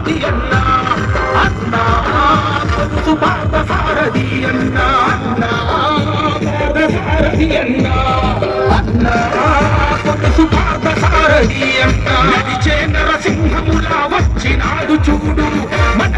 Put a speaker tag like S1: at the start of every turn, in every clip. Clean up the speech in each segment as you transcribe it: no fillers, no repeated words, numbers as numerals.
S1: సారథి అన్నా అన్నా కొడుసు పాత సారథి అన్నా అన్నా సారథి అన్నా అన్నా కొడుసు పాత సారథి అన్నా నడిచే నరసింహములా వచ్చినాడు చూడు మన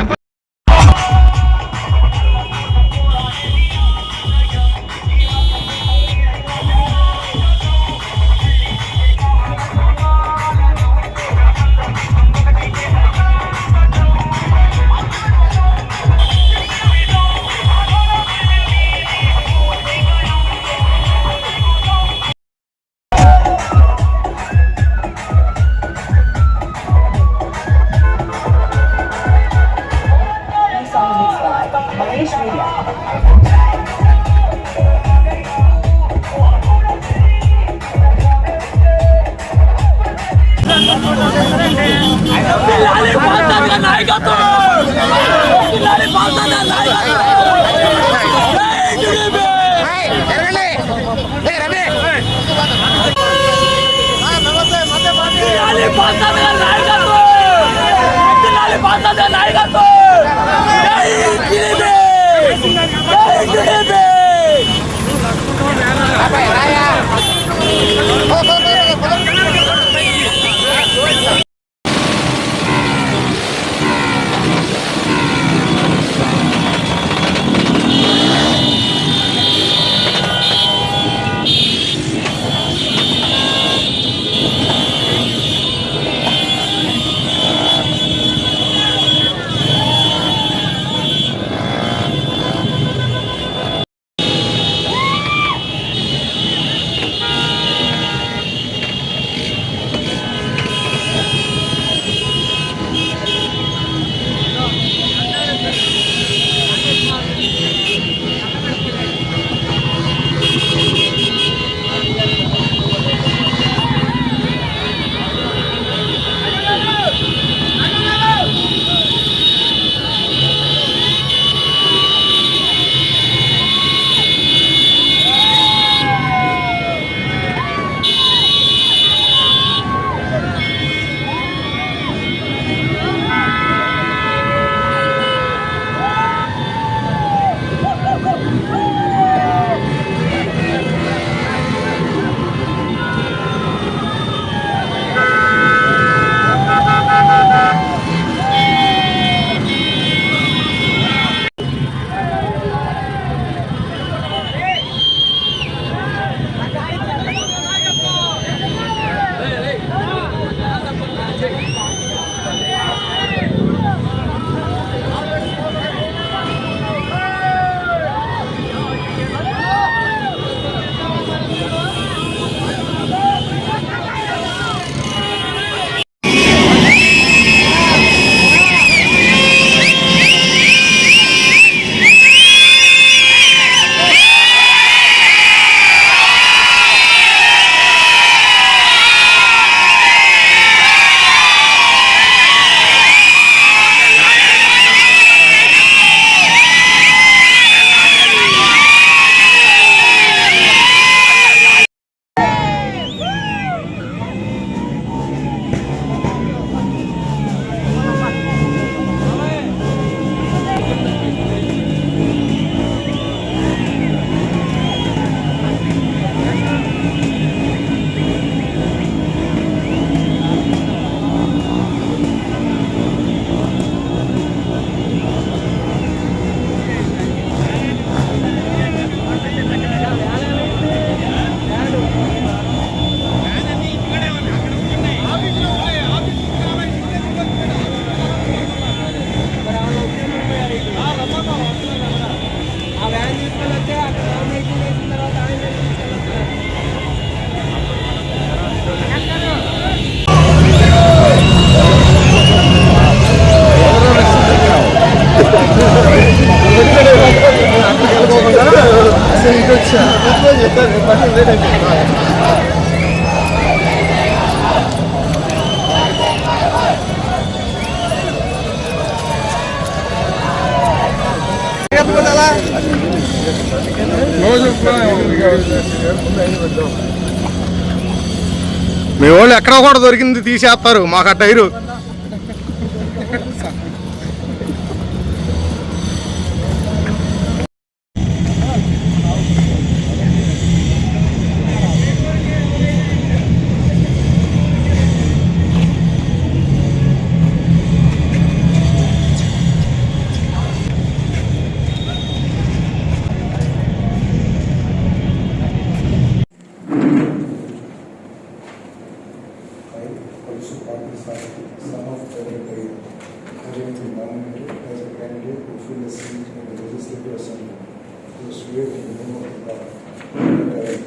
S1: మీ వాళ్ళు ఎక్కడ కూడా దొరికింది తీసేస్తారు మాకు ఆ tyre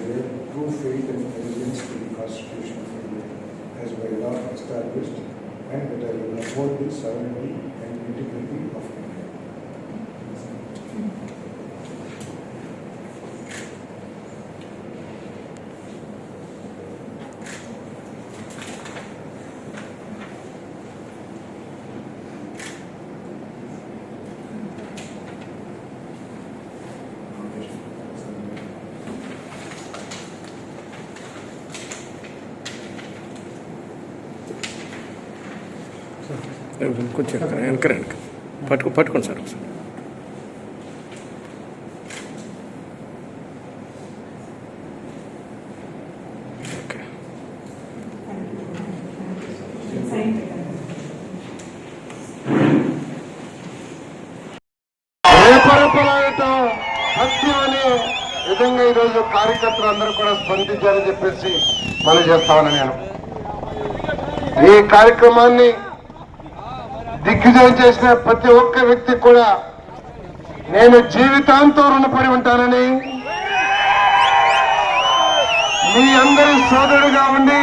S2: bear true faith and allegiance to the Constitution of India as by law established, and that I will uphold the sovereignty and integrity of India.
S3: కొంచెం వెనక పట్టుకోండి సార్ ఒకసారి. ఓకే.
S4: సత్యం అనే విధంగా ఈరోజు కార్యకర్తలు అందరూ కూడా స్పందించారని చెప్పేసి మనం చేస్తామని నేను ఈ కార్యక్రమాన్ని దిగ్విజయం చేసిన ప్రతి ఒక్క వ్యక్తి కూడా నేను జీవితాంతం రుణపడి ఉంటానని, మీ అందరి సోదరుడుగా ఉండి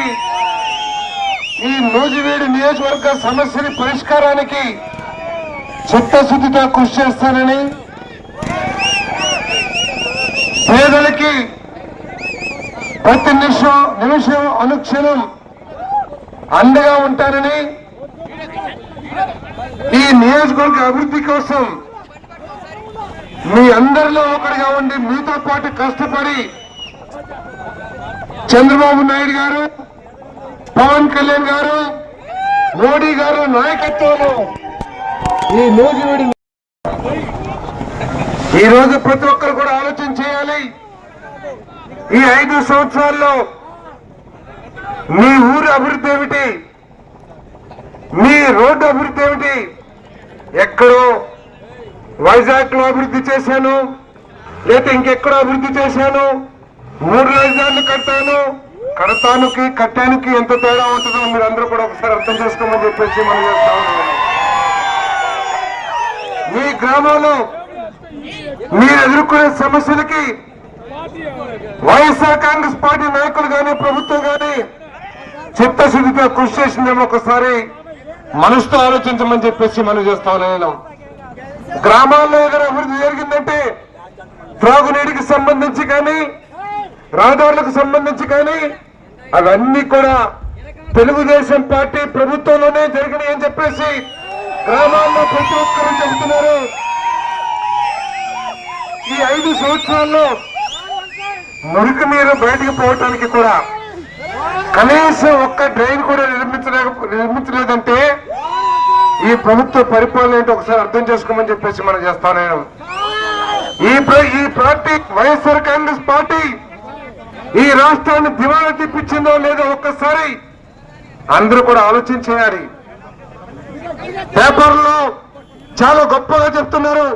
S4: ఈ నూజివీడు నియోజకవర్గ సమస్యని పరిష్కారానికి చిత్తశుద్ధితో కృషి చేస్తానని, పేదలకి ప్రతి నిమిషం అనుక్షణం అండగా ఉంటానని, ఈ నియోజకవర్గ అభివృద్ధి కోసం మీ అందరిలో ఒకటిగా ఉండి మీతో పాటు కష్టపడి చంద్రబాబు నాయుడు గారు, పవన్ కళ్యాణ్ గారు, మోడీ గారు నాయకత్వంలో ఈ నూజివీడు ఈ రోజు ప్రతి ఒక్కరు కూడా ఆలోచన చేయాలి. ఈ 5 సంవత్సరాల్లో మీ ఊరు అభివృద్ధి ఏమిటి, మీ రోడ్డు అభివృద్ధి ఏమిటి? ఎక్కడో వైజాగ్ లో అభివృద్ధి చేశాను, లేకపోతే ఇంకెక్కడో అభివృద్ధి చేశాను, 3 రాజధానులు కట్టానికి ఎంత తేడా ఉంటుందో మీరు అందరూ కూడా ఒకసారి అర్థం చేసుకోమని చెప్పేసి మనం చేస్తా ఉన్నాం. మీ గ్రామంలో మీరు ఎదుర్కొనే సమస్యలకి వైఎస్ఆర్ కాంగ్రెస్ పార్టీ నాయకులు కానీ ప్రభుత్వం కానీ చిత్తశుద్ధితో కృషి చేసిందేమో ఒకసారి మనసుతో ఆలోచించమని చెప్పేసి మనం చేస్తా ఉన్నాను. గ్రామాల్లో ఏదైనా అభివృద్ధి జరిగిందంటే త్రాగునీటికి సంబంధించి కానీ రహదారులకు సంబంధించి కానీ అవన్నీ కూడా తెలుగుదేశం పార్టీ ప్రభుత్వంలోనే జరిగినాయి అని చెప్పేసి గ్రామాల్లో ప్రతి ఒక్కరూ చెబుతున్నారు. ఈ 5 సంవత్సరాల్లో మురికి నీరు బయటకు పోవటానికి కూడా కనీసం ఒక్క డ్రైన్ కూడా నిర్మించలేదంటే ఈ ప్రభుత్వ పరిపాలన ఏంటో ఒకసారి అర్థం చేసుకోమని చెప్పేసి మనం చేస్తా ఉన్నాం. ఈ పార్టీ వైఎస్ఆర్ కాంగ్రెస్ పార్టీ ఈ రాష్ట్రాన్ని దివాళా తిప్పించిందో లేదో ఒక్కసారి అందరూ కూడా ఆలోచించేయాలి. పేపర్లో చాలా గొప్పగా చెప్తున్నారు,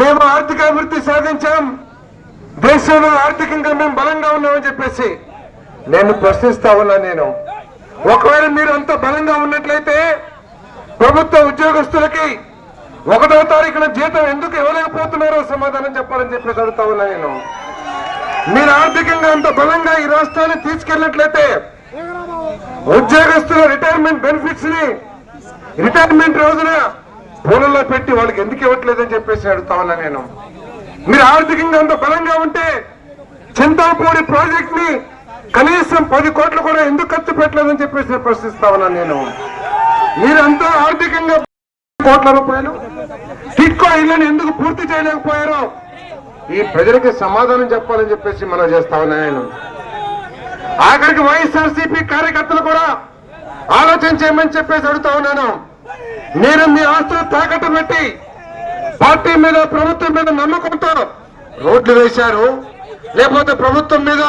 S4: మేము ఆర్థిక అభివృద్ధి సాధించాం, దేశంలో ఆర్థికంగా మేము బలంగా ఉన్నామని చెప్పేసి. నేను ప్రశ్నిస్తా ఉన్నా, నేను ఒకవేళ మీరు అంత బలంగా ఉన్నట్లయితే ప్రభుత్వ ఉద్యోగస్తులకి 1వ తారీఖున జీతం ఎందుకు ఇవ్వలేకపోతున్నారో సమాధానం చెప్పాలని చెప్పేసి అడుగుతా ఉన్నా నేను. మీరు ఆర్థికంగా అంత బలంగా ఈ రాష్ట్రాన్ని తీసుకెళ్ళినట్లయితే ఉద్యోగస్తుల రిటైర్మెంట్ బెనిఫిట్స్ ని రిటైర్మెంట్ రోజున పూలలో పెట్టి వాళ్ళకి ఎందుకు ఇవ్వట్లేదని చెప్పేసి అడుగుతా ఉన్నా నేను. మీరు ఆర్థికంగా అంత బలంగా ఉంటే చింతాపూడి ప్రాజెక్ట్ ని కనీసం 10 కోట్లు కూడా ఎందుకు ఖర్చు పెట్టలేదని చెప్పేసి ప్రశ్నిస్తా ఉన్నాను నేను. మీరంతా ఆర్థికంగా కోట్ల రూపాయలు టిక్కో ఇళ్లను ఎందుకు పూర్తి చేయలేకపోయారో ఈ ప్రజలకి సమాధానం చెప్పాలని చెప్పేసి మనం చేస్తా ఉన్నా నేను. ఆఖరికి వైఎస్ఆర్సీపీ కార్యకర్తలు కూడా ఆలోచన చేయమని చెప్పేసి అడుగుతా ఉన్నాను. మీరు మీ ఆస్తులు తాకట్టు పెట్టి పార్టీ మీద ప్రభుత్వం మీద నమ్మకంతో రోడ్లు వేశారు, లేకపోతే ప్రభుత్వం మీద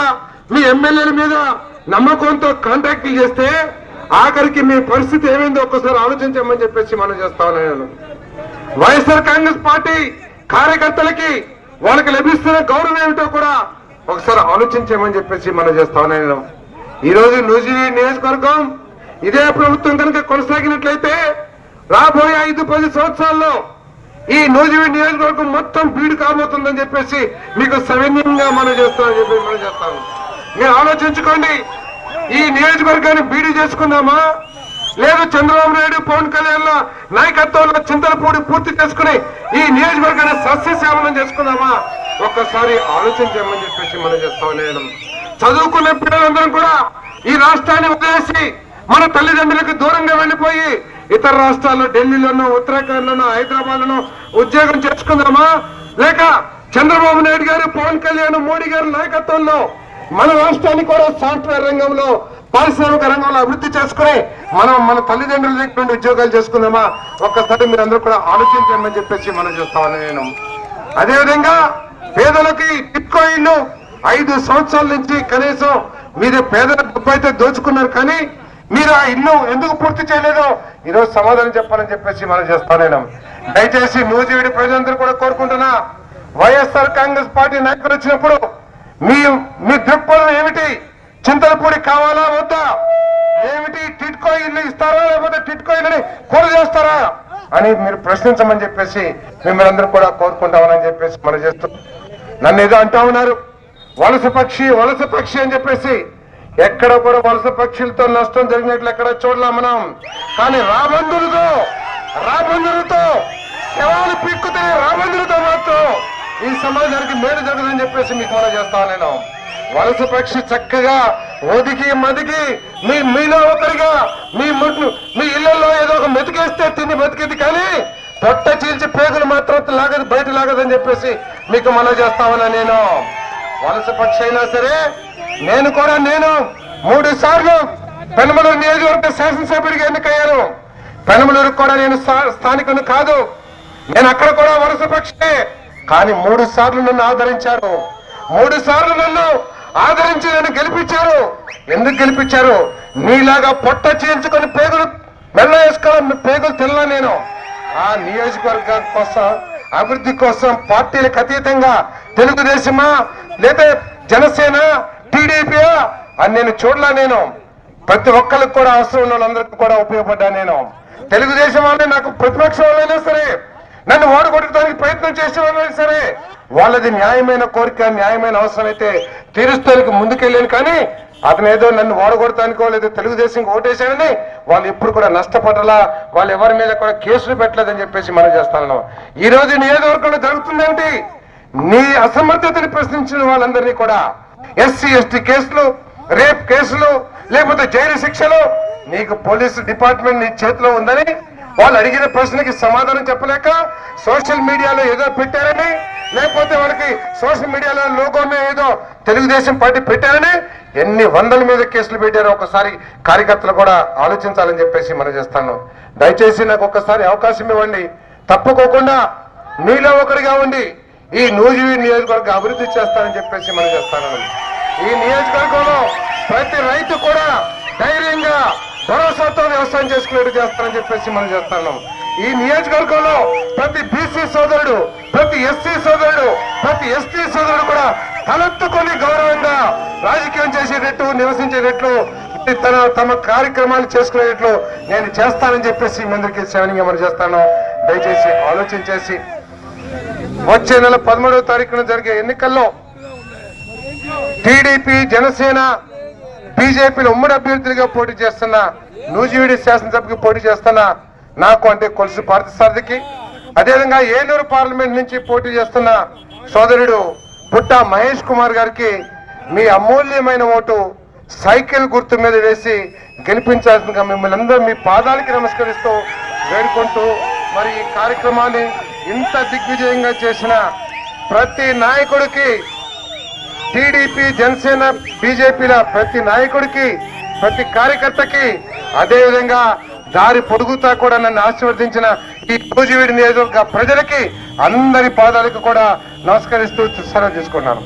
S4: మీ ఎమ్మెల్యేల మీద నమ్మకంతో కాంట్రాక్ట్లు చేస్తే ఆఖరికి మీ పరిస్థితి ఏమైందో ఒక్కసారి ఆలోచించమని చెప్పేసి మనం చేస్తా ఉన్నాను. వైఎస్ఆర్ కాంగ్రెస్ పార్టీ కార్యకర్తలకి వాళ్ళకి లభిస్తున్న గౌరవం ఏమిటో కూడా ఒకసారి ఆలోచించమని చెప్పేసి మనం చేస్తా ఉన్నాను. ఈ రోజు నూజివీడు నియోజకవర్గం ఇదే ప్రభుత్వం కనుక కొనసాగినట్లయితే రాబోయే 5-10 సంవత్సరాల్లో ఈ నూజివీడు నియోజకవర్గం మొత్తం బీడు కాబోతుందని చెప్పేసి మీకు సవినయంగా మనం చేస్తామని చెప్పి మనం చేస్తాను. మీరు ఆలోచించుకోండి, ఈ నియోజకవర్గాన్ని బీడు చేసుకుందామా, లేదు చంద్రబాబు నాయుడు పవన్ కళ్యాణ్ నాయకత్వంలో చింతలపూడి పూర్తి చేసుకుని ఈ నియోజకవర్గాన్ని సస్యశ్యామలం చేసుకుందామా, ఒక్కసారి ఆలోచించామని చెప్పేసి మనం చేస్తామని. చదువుకునే పిల్లలందరం కూడా ఈ రాష్ట్రాన్ని వదిలేసి మన తల్లిదండ్రులకు దూరంగా వెళ్లిపోయి ఇతర రాష్ట్రాల్లో ఢిల్లీలోనో ఉత్తరాఖండ్ లోనో హైదరాబాద్ లోనో ఉద్యోగం చేసుకుందామా, లేక చంద్రబాబు నాయుడు గారు పవన్ కళ్యాణ్ మోడీ గారి నాయకత్వంలో మన రాష్ట్రాన్ని కూడా సాఫ్ట్వేర్ రంగంలో పారిశ్రామిక రంగంలో అభివృద్ధి చేసుకుని మన తల్లిదండ్రుల దగ్గర నుండి ఉద్యోగాలు చేసుకుందామా, ఒక్కసారి మీరు అందరూ కూడా ఆలోచించండి చెప్పేసి మనం చేస్తామని నేను. అదేవిధంగా పేదలకి టిట్కో ఇల్లు 5 సంవత్సరాల నుంచి కనీసం మీరు పేదల డబ్బు అయితే దోచుకున్నారు, కానీ మీరు ఆ ఇల్లు ఎందుకు పూర్తి చేయలేదో ఈరోజు సమాధానం చెప్పాలని చెప్పేసి మనం చేస్తాం. నేను దయచేసి నూజివీడు ప్రజలందరూ కూడా కోరుకుంటున్నా, వైఎస్ఆర్ కాంగ్రెస్ పార్టీ నాయకులు వచ్చినప్పుడు మీ దృక్పథం ఏమిటి? చింతలపూడి కావాలా వద్దా, ఏమిటి టిట్కో ఇల్లు ఇస్తారా లేకపోతే టిట్కో ఇల్లుని కూల చేస్తారా అని మీరు ప్రశ్నించమని చెప్పేసి మిమ్మల్ని అందరూ కూడా కోరుకుంటామని చెప్పేసి మనం చేస్తాం. నన్ను ఏదో అంటా ఉన్నారు, వలస పక్షి అని చెప్పేసి. ఎక్కడ కూడా వలస పక్షులతో నష్టం జరిగినట్లు ఎక్కడ చూడలే మనం, కానీ రాబందులతో శవాలు పిక్కుతున్న రాబందులతో మాత్రం ఈ సమాజానికి మేలు జరగదని చెప్పేసి మీకు మనం చేస్తాను నేను. వలస పక్షి చక్కగా ఒదిగి మదిగి మీలో ఒకరిగా మీ ఇళ్లలో ఏదో ఒక మెతికేస్తే తిని బతికేది, కానీ పొట్ట చీల్చి పేగులు మాత్రం లాగదు, బయట లాగదని చెప్పేసి మీకు మనం చేస్తామని నేను. వలస పక్షి అయినా సరే నేను 3 సార్లు పెనమలూరు నియోజకవర్గ శాసనసభ్యుడిగా ఎన్నికయ్యాను. పెనమలూరుకు కూడా నేను స్థానికుని కాదు, నేను అక్కడ కూడా వలస పక్షే, కానీ 3 సార్లు నన్ను ఆదరించారు. 3 సార్లు నన్ను ఆదరించి నన్ను గెలిపించారు. ఎందుకు గెలిపించారు? నీలాగా పొట్ట చీల్చుకొని పేగులు మెల్ల వేసుకోవాలి, పేగులు తెల్లా నేను. ఆ నియోజకవర్గం కోసం, అభివృద్ధి కోసం పార్టీలకు అతీతంగా తెలుగుదేశమా లేదా జనసేన టీడీపీ అని నేను చూడలా. నేను ప్రతి ఒక్కరికి కూడా అవసరం ఉన్న వాళ్ళందరికీ కూడా ఉపయోగపడ్డా. నేను తెలుగుదేశం వాళ్ళే నాకు ప్రతిపక్షం వాళ్ళైనా సరే, నన్ను ఓడగొట్టడానికి ప్రయత్నం చేసే వాళ్ళైనా సరే, వాళ్ళది న్యాయమైన కోరిక, న్యాయమైన అవసరం అయితే తీరుస్తానికి ముందుకెళ్ళాను, కానీ అతను ఏదో నన్ను ఓడగొడతానికో లేదా తెలుగుదేశంకి ఓటేశాడని వాళ్ళు ఎప్పుడు కూడా నష్టపడాలా, వాళ్ళు ఎవరి మీద కూడా కేసులు పెట్టలేదని చెప్పేసి మనం చేస్తాను. ఈ రోజు నియోజకవర్గంలో జరుగుతుందేంటి? నీ అసమర్థతని ప్రశ్నించిన వాళ్ళందరినీ కూడా ఎస్సీ ఎస్టీ కేసులు, రేప్ కేసులు, లేకపోతే జైలు శిక్షలు, నీకు పోలీసు డిపార్ట్మెంట్ నీ చేతిలో ఉందని వాళ్ళు అడిగిన ప్రశ్నకి సమాధానం చెప్పలేక సోషల్ మీడియాలో ఏదో పెట్టారని, లేకపోతే వాళ్ళకి సోషల్ మీడియాలో లోగోనే ఏదో తెలుగుదేశం పార్టీ పెట్టారని ఎన్ని వందల మీద కేసులు పెట్టారో ఒకసారి కార్యకర్తలు కూడా ఆలోచించాలని చెప్పేసి మనం చేస్తాను. దయచేసి నాకు ఒక్కసారి అవకాశం ఇవ్వండి, తప్పుకోకుండా మీలో ఒకరిగా ఉండి ఈ నూజివీడు నియోజకవర్గ అభివృద్ధి చేస్తానని చెప్పేసి మనం చేస్తాను. ఈ నియోజకవర్గంలో ప్రతి రైతు కూడా ధైర్యంగా భరోసాతో వ్యవసాయం చేసుకునేట్టు చేస్తానని చెప్పేసి మనం చేస్తాను. ఈ నియోజకవర్గంలో ప్రతి బీసీ సోదరుడు, ప్రతి ఎస్సీ సోదరుడు, ప్రతి ఎస్టీ సోదరుడు కూడా తలెత్తుకొని గౌరవంగా రాజకీయం చేసేటట్టు, నివసించేటట్లు, తమ కార్యక్రమాలు చేసుకునేటట్లు నేను చేస్తానని చెప్పేసి మీ అందరికీ సేవనీయంగా మనం చేస్తాను. దయచేసి ఆలోచించేసి వచ్చే నెల 13వ తారీఖున జరిగే ఎన్నికల్లో టీడీపీ, జనసేన, బీజేపీలు ఉమ్మడి అభ్యర్థులుగా పోటీ చేస్తున్న, నూజివీడు శాసనసభకి పోటీ చేస్తున్న నాకు అంటే కొలుసు పార్థసారథికి, అదేవిధంగా ఏలూరు పార్లమెంట్ నుంచి పోటీ చేస్తున్న సోదరుడు పుట్టా మహేష్ కుమార్ గారికి మీ అమూల్యమైన ఓటు సైకిల్ గుర్తు మీద వేసి గెలిపించాల్సిందిగా మిమ్మల్ని అందరూ మీ పాదాలకి నమస్కరిస్తూ వేడుకుంటూ, మరి ఈ కార్యక్రమాన్ని ఇంత దిగ్విజయంగా చేసిన ప్రతి నాయకుడికి, టీడీపీ, జనసేన, బీజేపీల ప్రతి నాయకుడికి, ప్రతి కార్యకర్తకి, అదేవిధంగా దారి పొడుగుతా కూడా నన్ను ఆశీర్వదించిన ఈ నూజివీడు నియోజకవర్గ ప్రజలకి అందరి పాదాలకు కూడా నమస్కరిస్తూ సెలవు తీసుకున్నాను.